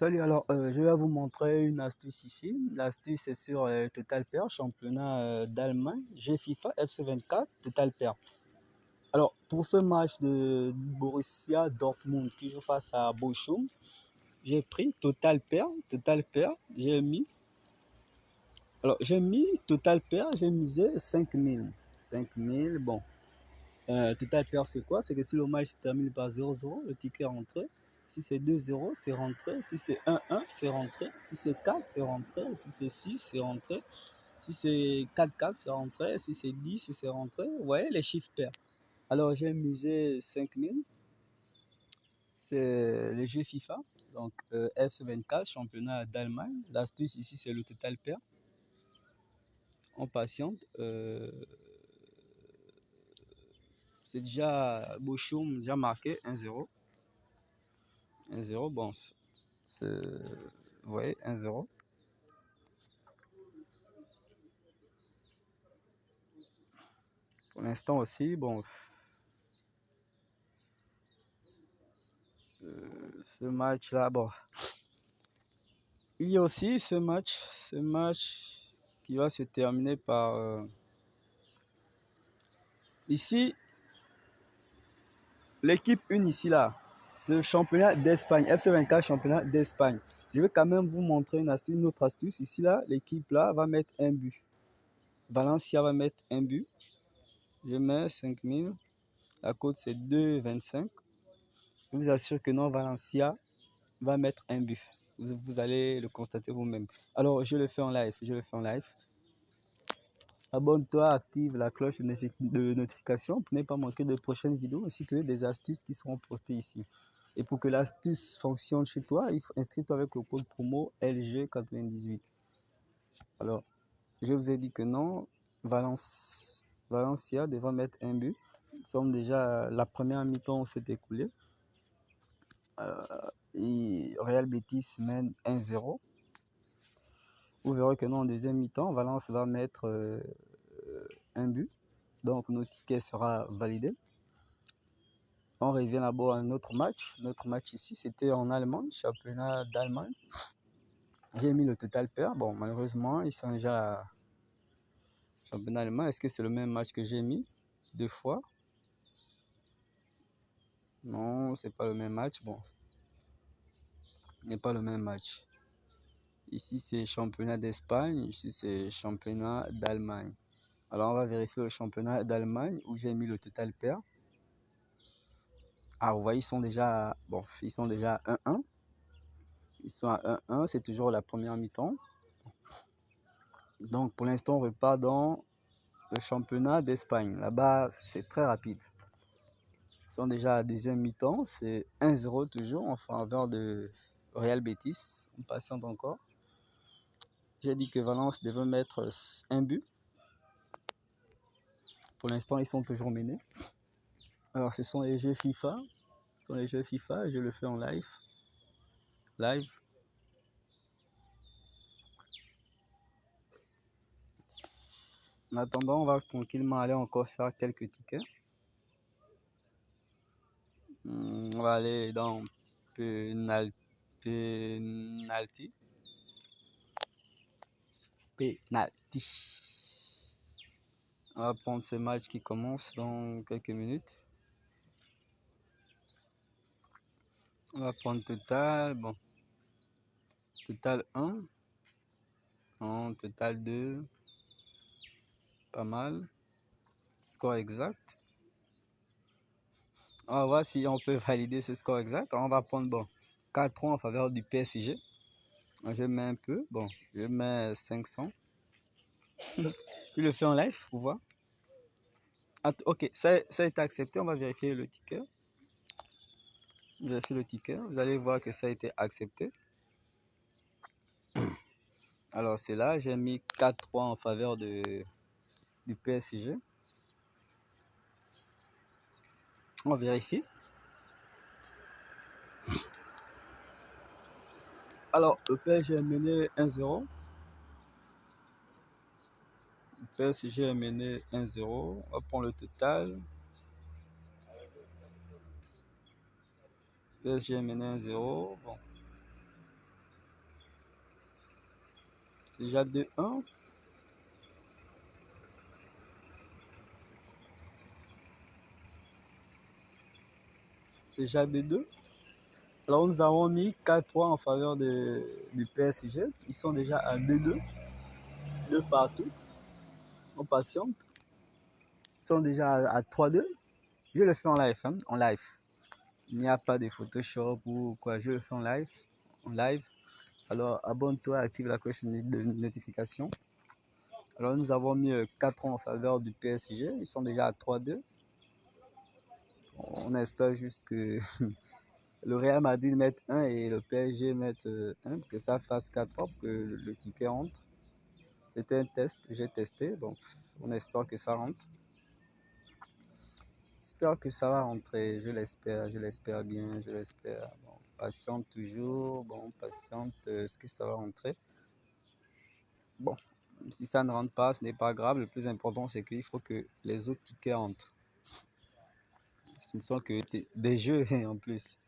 Salut, alors je vais vous montrer une astuce ici. L'astuce est sur Total Pair, championnat d'Allemagne, G FIFA FC24, Total Pair. Alors pour ce match de Borussia Dortmund qui joue face à Bochum, j'ai pris Total Pair, j'ai mis Total Pair, j'ai misé 5000. 5000, bon. Total Pair c'est quoi? C'est que si le match se termine par 0-0, le ticket est rentré. Si c'est 2-0, c'est rentré. Si c'est 1-1, c'est rentré. Si c'est 4, c'est rentré. Si c'est 6, c'est rentré. Si c'est 4-4, c'est rentré. Si c'est 10, c'est rentré. Vous voyez les chiffres pairs. Alors j'ai misé 5000. C'est le jeu FIFA. Donc FC24, championnat d'Allemagne. L'astuce ici, c'est le Total Pair. On patiente. C'est déjà Bochum, déjà marqué 1-0. 1-0, bon, c'est, vous voyez, 1-0. Pour l'instant aussi, bon, ce match-là, bon, il y a aussi ce match qui va se terminer par, ici, l'équipe 1 ici, là, ce championnat d'Espagne, FC24 championnat d'Espagne. Je vais quand même vous montrer une autre astuce. Ici, là, l'équipe là va mettre un but. Valencia va mettre un but. Je mets 5000. La cote, c'est 2,25. Je vous assure que non, Valencia va mettre un but. Vous allez le constater vous-même. Alors, je le fais en live. Abonne-toi, active la cloche de notification pour ne pas manquer de prochaines vidéos ainsi que des astuces qui seront postées ici. Et pour que l'astuce fonctionne chez toi, inscris-toi avec le code promo LG98. Alors, je vous ai dit que non, Valencia devra mettre un but. Nous sommes déjà, la première mi-temps s'est écoulée. Et Real Betis mène 1-0. Vous verrez que non, en deuxième mi-temps, Valence va mettre un but. Donc, notre ticket sera validé. On revient d'abord à notre match. Notre match ici, c'était en Allemagne, championnat d'Allemagne. J'ai mis le Total Pair. Bon, malheureusement, ils sont déjà championnat allemand. Est-ce que c'est le même match que j'ai mis deux fois? Non, c'est pas le même match. Bon, ce n'est pas le même match. Ici, c'est championnat d'Espagne. Ici, c'est championnat d'Allemagne. Alors, on va vérifier le championnat d'Allemagne où j'ai mis le Total Pair. Ah, vous voyez, ils sont déjà 1-1. Ils sont à 1-1, c'est toujours la première mi-temps. Donc, pour l'instant, on repart dans le championnat d'Espagne. Là-bas, c'est très rapide. Ils sont déjà à deuxième mi-temps. C'est 1-0 toujours en faveur de Real Betis. On patiente encore. J'ai dit que Valence devait mettre un but. Pour l'instant, ils sont toujours menés. Alors, ce sont les jeux FIFA. Je le fais en live. En attendant, on va tranquillement aller encore faire quelques tickets. On va aller dans penalty. On va prendre ce match qui commence dans quelques minutes. On va prendre total. Bon. Total 1. Non, total 2. Pas mal. Score exact. On va voir si on peut valider ce score exact. On va prendre, bon, 4-3 en faveur du PSG. Je mets un peu. Bon, je mets 500. Je le fais en live pour voir. Ok, ça a été accepté. On va vérifier le ticket. Vérifier le ticket. Vous allez voir que ça a été accepté. Alors, c'est là. J'ai mis 4-3 en faveur du PSG. On vérifie. Alors, le PSG est mené 1-0. Le PSG est mené 1-0. On va prendre le total. Le PSG est mené 1-0. Bon. C'est déjà 2-1. C'est déjà 2-2. Alors nous avons mis 4-3 en faveur du PSG. Ils sont déjà à 2-2. 2 partout. On patiente. Ils sont déjà à 3-2. Je le fais en live. Hein, en live. Il n'y a pas de Photoshop ou quoi. Je le fais en live. En live. Alors abonne-toi, active la cloche de notification. Alors nous avons mis 4 en faveur du PSG. Ils sont déjà à 3-2. On espère juste que le Real Madrid mette 1 et le PSG mette 1, que ça fasse 4-3 pour que le ticket rentre. C'était un test, j'ai testé, donc on espère que ça rentre. J'espère que ça va rentrer, je l'espère bien, je l'espère. Bon, patiente toujours, bon, patiente, est-ce que ça va rentrer? Bon, si ça ne rentre pas, ce n'est pas grave, le plus important c'est qu'il faut que les autres tickets rentrent. Ce ne sont que des jeux en plus.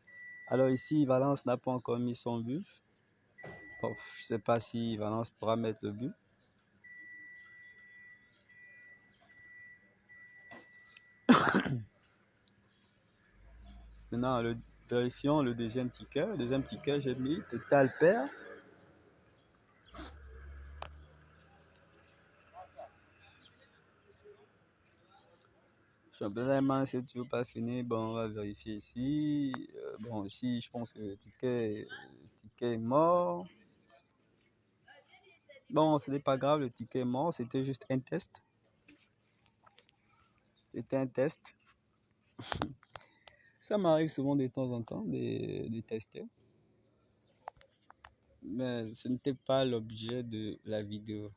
Alors ici, Valence n'a pas encore mis son but. Bon, je ne sais pas si Valence pourra mettre le but. Maintenant, vérifions le deuxième ticket. Le deuxième ticket, j'ai mis total pair. Championnat, c'est toujours pas fini. Bon, on va vérifier ici. Bon, ici, je pense que le ticket est mort. Bon, ce n'est pas grave, le ticket est mort. C'était juste un test. C'était un test. Ça m'arrive souvent de temps en temps de tester. Mais ce n'était pas l'objet de la vidéo.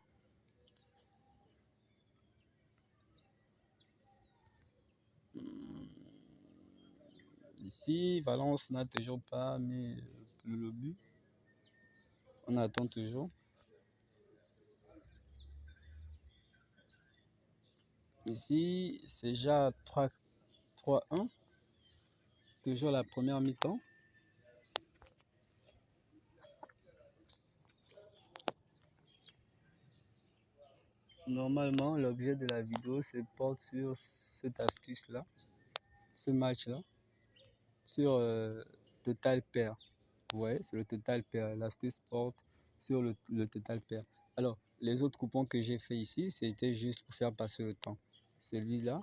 Ici, Valence n'a toujours pas mis le but. On attend toujours. Ici, c'est déjà 3-1. Toujours la première mi-temps. Normalement, l'objet de la vidéo se porte sur cette astuce-là, ce match-là, sur total pair. Ouais, c'est le total pair. L'astuce porte sur le total pair. Alors, les autres coupons que j'ai fait ici, c'était juste pour faire passer le temps. Celui-là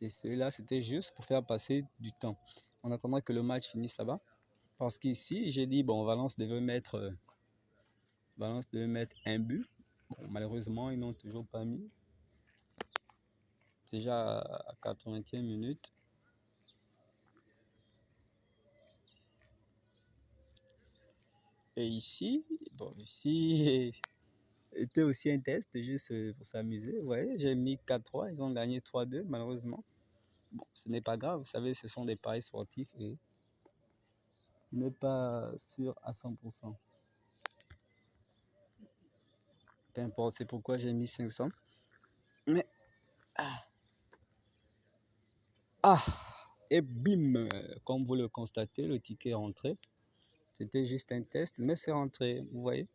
et celui-là, c'était juste pour faire passer du temps. En attendant que le match finisse là-bas. Parce qu'ici, j'ai dit, bon, Valence devait mettre un but. Bon, malheureusement, ils n'ont toujours pas mis. Déjà à 80e minute. Et ici, bon, ici était aussi un test, juste pour s'amuser. Vous voyez, j'ai mis 4-3, ils ont gagné 3-2, malheureusement. Bon, ce n'est pas grave, vous savez, ce sont des paris sportifs et ce n'est pas sûr à 100%. Peu importe, c'est pourquoi j'ai mis 500. Mais, et bim, comme vous le constatez, le ticket est rentré. C'était juste un test, mais c'est rentré, vous voyez.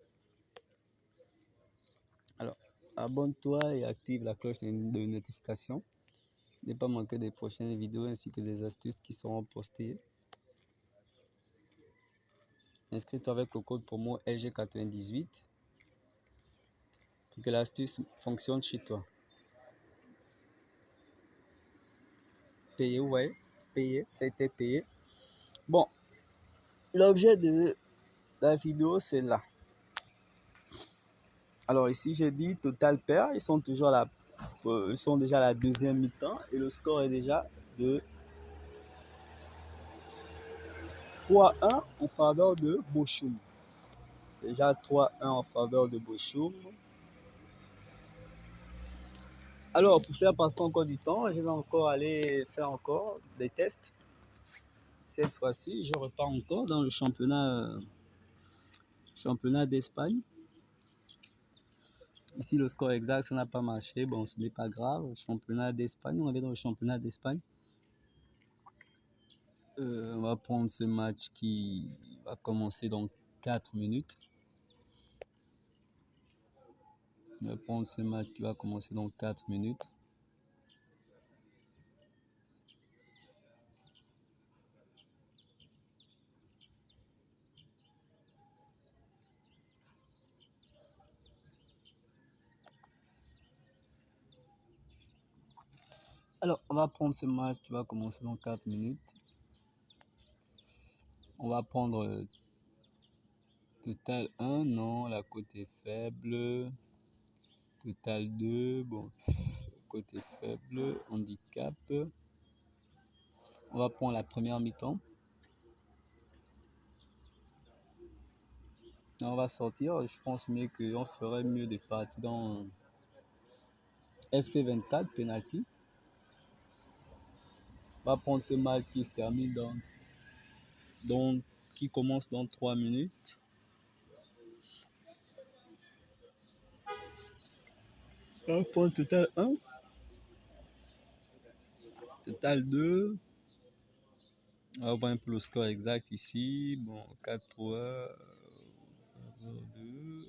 Alors, abonne-toi et active la cloche de notification. Ne pas manquer des prochaines vidéos ainsi que des astuces qui seront postées. Inscris-toi avec le code promo LG98 pour que l'astuce fonctionne chez toi. Payé, ouais, payé, ça a été payé. Bon, l'objet de la vidéo, c'est là. Alors ici, j'ai dit total pair, ils sont déjà à la deuxième mi-temps et le score est déjà de 3-1 en faveur de Bochum. C'est déjà 3-1 en faveur de Bochum. Alors, pour faire passer encore du temps, je vais encore aller faire encore des tests. Cette fois-ci, je repars encore dans le championnat d'Espagne. Ici, le score exact, ça n'a pas marché. Bon, ce n'est pas grave. Championnat d'Espagne, on est dans le championnat d'Espagne. On va prendre ce match qui va commencer dans 4 minutes. Je vais prendre ce match qui va commencer dans 4 minutes. Alors, on va prendre ce match qui va commencer dans 4 minutes. On va prendre total 1, non, la cote est faible. Total 2, bon, côté faible, handicap. On va prendre la première mi-temps. On va sortir, je pense mieux qu'on ferait mieux de partir dans FC 24, penalty. On va prendre ce match qui se termine qui commence dans 3 minutes. On va prendre total 1. Total 2. On va voir un peu le score exact ici. Bon, 4-3. 2.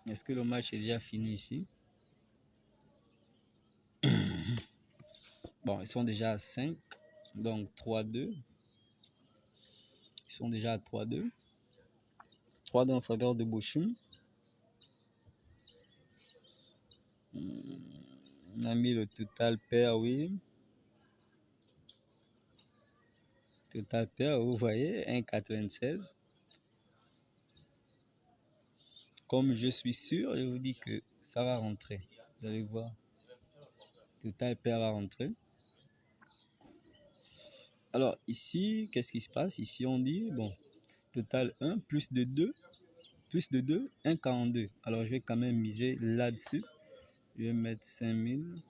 Est-ce que le match est déjà fini ici? Bon, ils sont déjà à 5. Donc 3-2. Ils sont déjà à 3-2. 3-2 en faveur de Bochum. On a mis le total pair, oui. Total pair, vous voyez, 1,96. Comme je suis sûr, je vous dis que ça va rentrer. Vous allez voir. Total pair va rentrer. Alors ici, qu'est-ce qui se passe? Ici, on dit, bon, total 1, plus de 2, 1,42. Alors je vais quand même miser là-dessus. Je vais mettre 5000.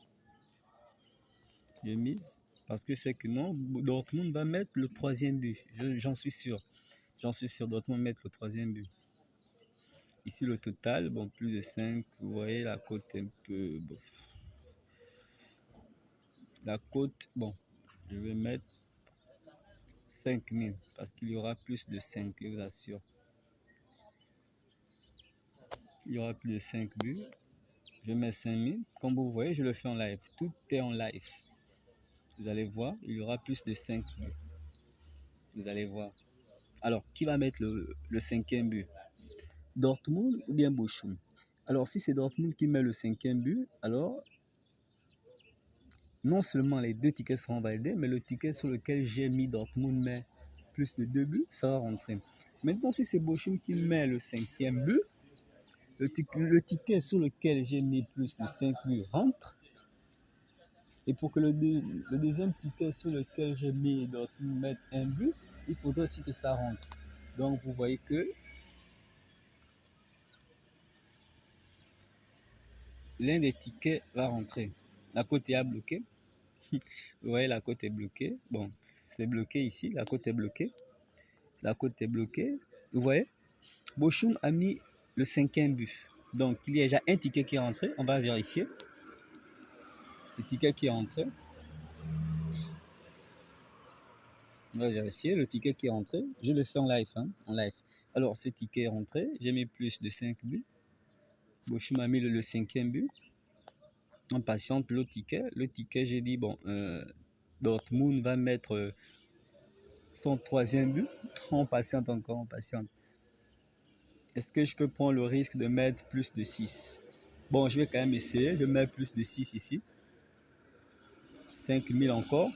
Je mise. Parce que c'est que non, Dortmund va mettre le 3e but. J'en suis sûr. J'en suis sûr, Dortmund va mettre le 3e but. Ici, le total, bon, plus de 5. Vous voyez, la cote est un peu... Bon. La cote, bon, je vais mettre 5000 parce qu'il y aura plus de 5, je vous assure. Il y aura plus de 5 buts. Je mets 5000. Comme vous voyez, je le fais en live. Tout est en live. Vous allez voir, il y aura plus de 5 buts. Vous allez voir. Alors, qui va mettre le 5e but? Dortmund ou bien Bochum? Alors, si c'est Dortmund qui met le 5e but, alors, non seulement les 2 tickets seront validés, mais le ticket sur lequel j'ai mis Dortmund met plus de 2 buts, ça va rentrer. Maintenant, si c'est Bochum qui met le 5e but, le ticket sur lequel j'ai mis plus de 5 buts rentre. Et pour que le deuxième ticket sur lequel j'ai mis Dortmund mette un but, il faudrait aussi que ça rentre. Donc, vous voyez que l'un des tickets va rentrer. La cote est à bloquer. Vous voyez, la cote est bloquée. Bon, c'est bloqué ici. La cote est bloquée. La cote est bloquée. Vous voyez, Bochum a mis le 5e but. Donc, il y a déjà un ticket qui est rentré. On va vérifier. Le ticket qui est rentré. On va vérifier le ticket qui est rentré. Je le fais en live. En live. Alors, ce ticket est rentré. J'ai mis plus de 5 buts. Bochum a mis le 5e but. On patiente le ticket. Le ticket, j'ai dit, bon, Dortmund va mettre son 3e but. On patiente encore, on patiente. Est-ce que je peux prendre le risque de mettre plus de 6? Bon, je vais quand même essayer. Je mets plus de 6 ici. 5000 encore.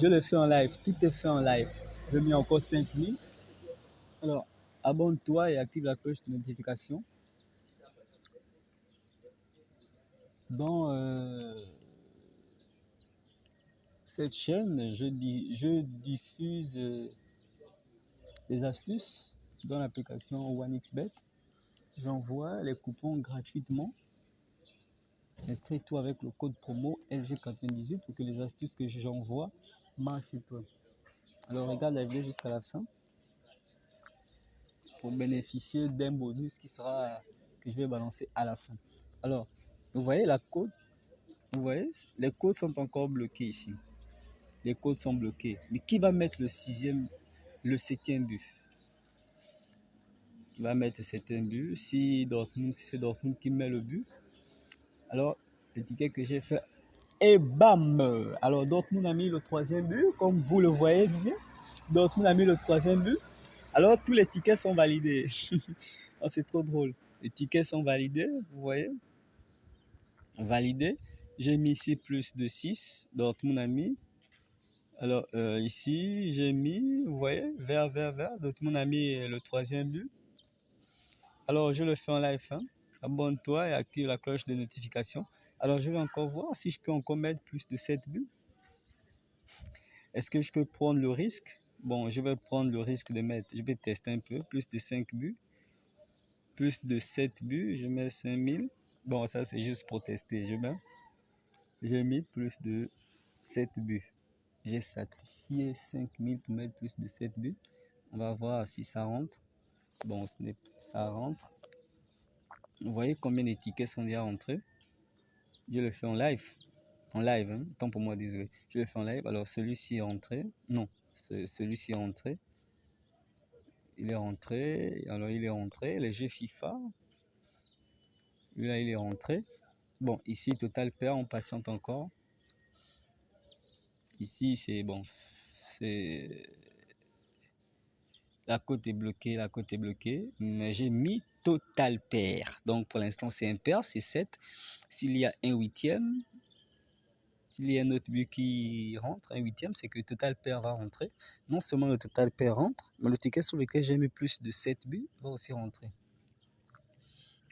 Je le fais en live. Tout est fait en live. Je mets encore 5000. Alors, abonne-toi et active la cloche de notification. Dans cette chaîne, je diffuse des astuces dans l'application OneXBet. J'envoie les coupons gratuitement. Inscris-toi avec le code promo LG98 pour que les astuces que j'envoie marchent chez toi. Alors regarde la vidéo jusqu'à la fin pour bénéficier d'un bonus que que je vais balancer à la fin. Alors, vous voyez la côte, vous voyez, les côtes sont encore bloquées ici. Les côtes sont bloquées. Mais qui va mettre le septième but? Qui va mettre le septième but? Si c'est Dortmund qui met le but, alors le ticket que j'ai fait, et bam! Alors Dortmund a mis le troisième but, comme vous le voyez bien. Dortmund a mis le troisième but. Alors tous les tickets sont validés. Oh, c'est trop drôle. Les tickets sont validés, vous voyez. Validés. J'ai mis ici plus de 6. Dortmund a mis. Alors ici, j'ai mis, vous voyez, vert. Dortmund a mis le troisième but. Alors je le fais en live. Hein. Abonne-toi et active la cloche de notification. Alors je vais encore voir si je peux encore mettre plus de 7 buts. Est-ce que je peux prendre le risque? Bon, je vais prendre le risque de mettre, je vais tester un peu, plus de 5 buts. Plus de 7 buts, je mets 5000. Bon, ça c'est juste pour tester. J'ai mis plus de 7 buts. J'ai sacrifié 5000 pour mettre plus de 7 buts. On va voir si ça rentre. Bon, ça rentre. Vous voyez combien de tickets sont déjà rentrés? Je le fais en live. En live, hein. Tant pour moi, désolé. Je le fais en live. Alors celui-ci est rentré. Non, celui-ci est rentré. Il est rentré. Alors il est rentré. Les jeux FIFA. Là, il est rentré. Bon, ici, total pair, on patiente encore. Ici, c'est bon. C'est... La côte est bloquée, mais j'ai mis total pair. Donc, pour l'instant, c'est impair, c'est 7. S'il y a un huitième, s'il y a un autre but qui rentre, un huitième, c'est que total pair va rentrer. Non seulement le total pair rentre, mais le ticket sur lequel j'ai mis plus de 7 buts va aussi rentrer.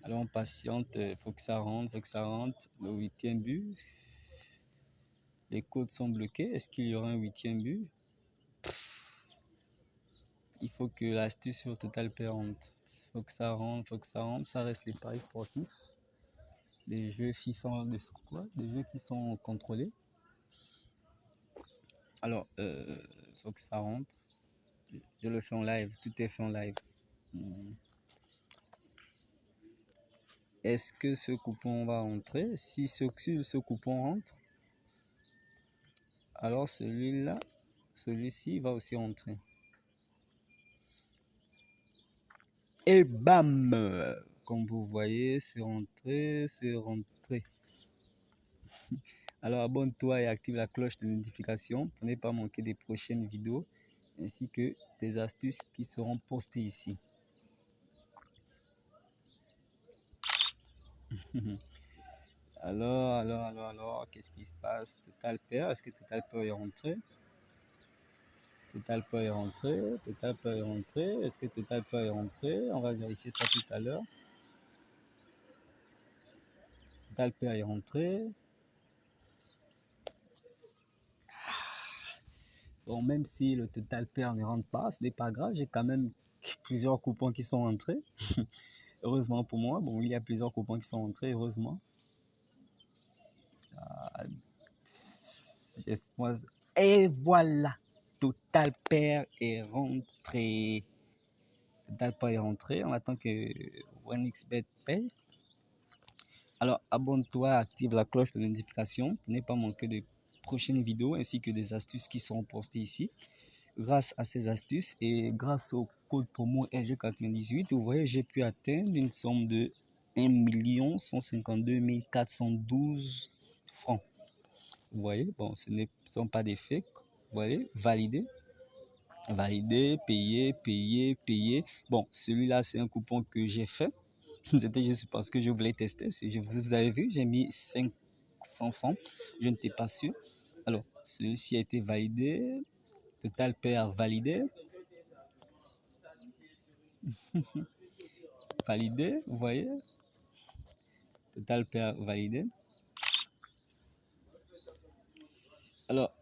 Alors, on patiente, il faut que ça rentre, Le huitième but. Les codes sont bloqués. Est-ce qu'il y aura un huitième but? Il faut que l'astuce sur total pair rentre. Il faut que ça rentre, Ça reste des paris sportifs. Des jeux FIFA de quoi? Des jeux qui sont contrôlés. Alors, il faut que ça rentre. Je le fais en live. Tout est fait en live. Est-ce que ce coupon va rentrer? Si ce coupon rentre, alors celui-ci va aussi rentrer. Et bam! Comme vous voyez, c'est rentré. Alors abonne-toi et active la cloche de notification pour ne pas manquer des prochaines vidéos ainsi que des astuces qui seront postées ici. Alors, qu'est-ce qui se passe? Total pair, est-ce que total pair est rentré? Total pair est rentré, est-ce que total pair est rentré? On va vérifier ça tout à l'heure. Total pair est rentré. Bon, même si le total pair ne rentre pas, ce n'est pas grave, j'ai quand même plusieurs coupons qui sont rentrés. Heureusement pour moi, bon, il y a plusieurs coupons qui sont rentrés, heureusement. Et voilà, total pair est rentré. Total pair est rentré, on attend que OneXBet paye. Alors, abonne-toi, active la cloche de notification pour ne pas manquer de prochaines vidéos ainsi que des astuces qui seront postées ici. Grâce à ces astuces et grâce au code promo LG98, vous voyez, j'ai pu atteindre une somme de 1 152 412 francs. Vous voyez, bon, ce ne sont pas des fakes. Vous voyez, validé, payer. Bon, celui-là, c'est un coupon que j'ai fait. C'était juste parce que je voulais tester. Vous avez vu, j'ai mis 500 francs. Je n'étais pas sûr. Alors, celui-ci a été validé. Total pair validé. Validé, vous voyez. Total pair validé. Alors,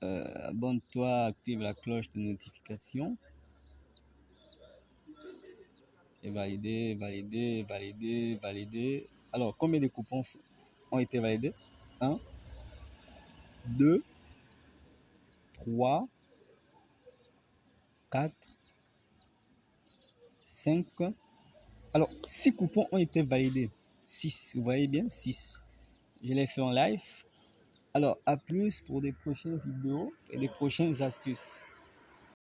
abonne-toi, active la cloche de notification. Et validé. Alors, combien de coupons ont été validés? 1, 2, 3, 4, 5, Alors, 6 coupons ont été validés. 6, vous voyez bien, 6. Je l'ai fait en live. Alors, à plus pour des prochaines vidéos et des prochaines astuces.